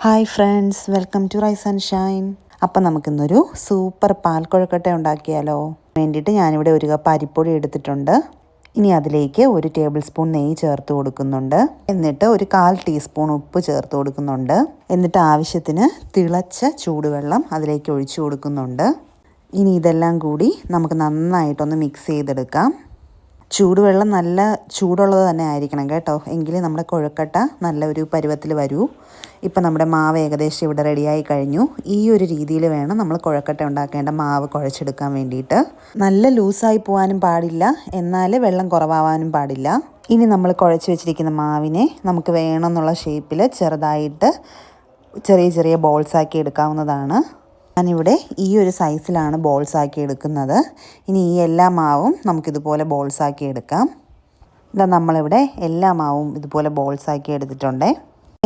Hi friends, welcome to rise and shine. അപ്പം നമുക്കിന്നൊരു super പാൽക്കൊഴുക്കട്ട ഉണ്ടാക്കിയാലോ. വേണ്ടിയിട്ട് ഞാനിവിടെ ഒരു കപ്പ് അരിപ്പൊടി എടുത്തിട്ടുണ്ട്. ഇനി അതിലേക്ക് 1 ടേബിൾ സ്പൂൺ നെയ്യ് ചേർത്ത് കൊടുക്കുന്നുണ്ട്. എന്നിട്ട് ഒരു 1/4 ടീസ്പൂൺ ഉപ്പ് ചേർത്ത് കൊടുക്കുന്നുണ്ട്. എന്നിട്ട് ആവശ്യത്തിന് തിളച്ച ചൂടുവെള്ളം അതിലേക്ക് ഒഴിച്ചു കൊടുക്കുന്നുണ്ട്. ഇനി ഇതെല്ലാം കൂടി നമുക്ക് നന്നായിട്ടൊന്ന് മിക്സ് ചെയ്തെടുക്കാം. ചൂടുവെള്ളം നല്ല ചൂടുള്ളത് തന്നെ ആയിരിക്കണം കേട്ടോ, എങ്കിലേ നമ്മുടെ കൊഴുക്കട്ട നല്ല ഒരു പരുവത്തിൽ വരൂ. ഇപ്പം നമ്മുടെ മാവ് ഏകദേശം ഇവിടെ റെഡിയായി കഴിഞ്ഞു. ഈ ഒരു രീതിയിൽ വേണം നമ്മൾ കൊഴുക്കട്ട ഉണ്ടാക്കേണ്ട മാവ് കുഴച്ചെടുക്കാൻ വേണ്ടിയിട്ട്. നല്ല ലൂസായി പോകാനും പാടില്ല, എന്നാൽ വെള്ളം കുറവാകാനും പാടില്ല. ഇനി നമ്മൾ കുഴച്ച് വെച്ചിരിക്കുന്ന മാവിനെ നമുക്ക് വേണമെന്നുള്ള ഷേപ്പിൽ ചെറുതായിട്ട് ചെറിയ ചെറിയ ബോൾസാക്കി എടുക്കാവുന്നതാണ്. ഞാനിവിടെ ഈ ഒരു സൈസിലാണ് ബോൾസാക്കി എടുക്കുന്നത്. ഇനി ഈ എല്ലാ മാവും നമുക്കിതുപോലെ ബോൾസാക്കി എടുക്കാം. ഇതാ നമ്മളിവിടെ എല്ലാ മാവും ഇതുപോലെ ബോൾസാക്കി എടുത്തിട്ടുണ്ട്.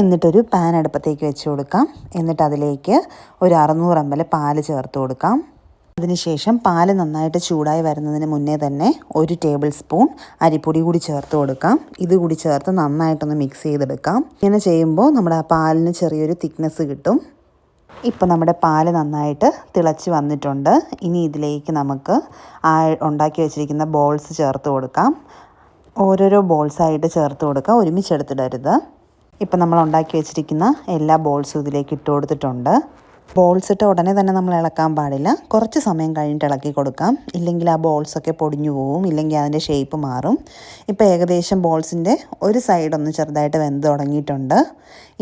എന്നിട്ടൊരു പാൻ അടുപ്പത്തേക്ക് വെച്ച് കൊടുക്കാം. എന്നിട്ട് അതിലേക്ക് ഒരു 600 ml പാല് ചേർത്ത് കൊടുക്കാം. അതിനുശേഷം പാല് നന്നായിട്ട് ചൂടായി വരുന്നതിന് മുന്നേ തന്നെ 1 ടേബിൾ സ്പൂൺ അരിപ്പൊടി കൂടി ചേർത്ത് കൊടുക്കാം. ഇതുകൂടി ചേർത്ത് നന്നായിട്ടൊന്ന് മിക്സ് ചെയ്തെടുക്കാം. ഇങ്ങനെ ചെയ്യുമ്പോൾ നമ്മുടെ ആ പാലിന് ചെറിയൊരു തിക്നെസ് കിട്ടും. ഇപ്പോൾ നമ്മുടെ പാല് നന്നായിട്ട് തിളച്ച് വന്നിട്ടുണ്ട്. ഇനി ഇതിലേക്ക് നമുക്ക് ഉണ്ടാക്കി വെച്ചിരിക്കുന്ന ബോൾസ് ചേർത്ത് കൊടുക്കാം. ഓരോരോ ബോൾസായിട്ട് ചേർത്ത് കൊടുക്കുക, ഒരുമിച്ചെടുത്തിടരുത്. ഇപ്പം നമ്മൾ ഉണ്ടാക്കി വെച്ചിരിക്കുന്ന എല്ലാ ബോൾസും ഇതിലേക്ക് ഇട്ട് കൊടുത്തിട്ടുണ്ട്. ബോൾസ് ഇട്ട് ഉടനെ തന്നെ നമ്മൾ ഇളക്കാൻ പാടില്ല, കുറച്ച് സമയം കഴിഞ്ഞിട്ട് ഇളക്കി കൊടുക്കാം. ഇല്ലെങ്കിൽ ആ ബോൾസൊക്കെ പൊടിഞ്ഞു പോവും, ഇല്ലെങ്കിൽ അതിൻ്റെ ഷേപ്പ് മാറും. ഇപ്പോൾ ഏകദേശം ബോൾസിൻ്റെ ഒരു സൈഡൊന്ന് ചെറുതായിട്ട് വെന്ത് തുടങ്ങിയിട്ടുണ്ട്.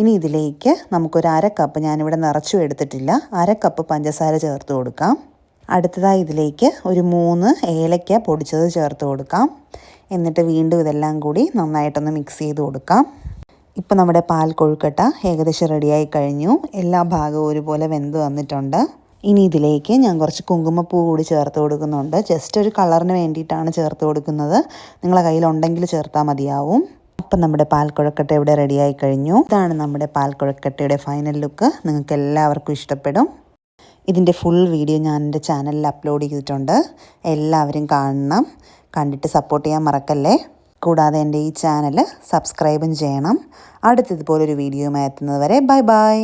ഇനി ഇതിലേക്ക് നമുക്കൊരു 1/2 കപ്പ്, ഞാനിവിടെ നിറച്ചും എടുത്തിട്ടില്ല, 1/2 കപ്പ് പഞ്ചസാര ചേർത്ത് കൊടുക്കാം. അടുത്തതായി ഇതിലേക്ക് ഒരു 3 ഏലക്ക പൊടിച്ചത് ചേർത്ത് കൊടുക്കാം. എന്നിട്ട് വീണ്ടും ഇതെല്ലാം കൂടി നന്നായിട്ടൊന്ന് മിക്സ് ചെയ്ത് കൊടുക്കാം. ഇപ്പോൾ നമ്മുടെ പാൽ കൊഴുക്കട്ട ഏകദേശം റെഡിയായി കഴിഞ്ഞു. എല്ലാ ഭാഗവും ഒരുപോലെ വെന്ത് വന്നിട്ടുണ്ട്. ഇനി ഇതിലേക്ക് ഞാൻ കുറച്ച് കുങ്കുമപ്പൂ കൂടി ചേർത്ത് കൊടുക്കുന്നുണ്ട്. ജസ്റ്റ് ഒരു കളറിന് വേണ്ടിയിട്ടാണ് ചേർത്ത് കൊടുക്കുന്നത്. നിങ്ങളെ കയ്യിലുണ്ടെങ്കിൽ ചേർത്താൽ മതിയാവും. അപ്പം നമ്മുടെ പാൽ കൊഴുക്കട്ട ഇവിടെ റെഡിയായി കഴിഞ്ഞു. ഇതാണ് നമ്മുടെ പാൽ കൊഴുക്കട്ടയുടെ ഫൈനൽ ലുക്ക്. നിങ്ങൾക്ക് എല്ലാവർക്കും ഇഷ്ടപ്പെടും. ഇതിൻ്റെ ഫുൾ വീഡിയോ ഞാൻ എൻ്റെ ചാനലിൽ അപ്ലോഡ് ചെയ്തിട്ടുണ്ട്. എല്ലാവരും കാണണം, കണ്ടിട്ട് സപ്പോർട്ട് ചെയ്യാൻ മറക്കല്ലേ. കൂടാതെ എൻ്റെ ഈ ചാനൽ സബ്സ്ക്രൈബും ചെയ്യണം. അടുത്തതുപോലൊരു വീഡിയോയുമായി എത്തുന്നത് വരെ ബൈ ബൈ.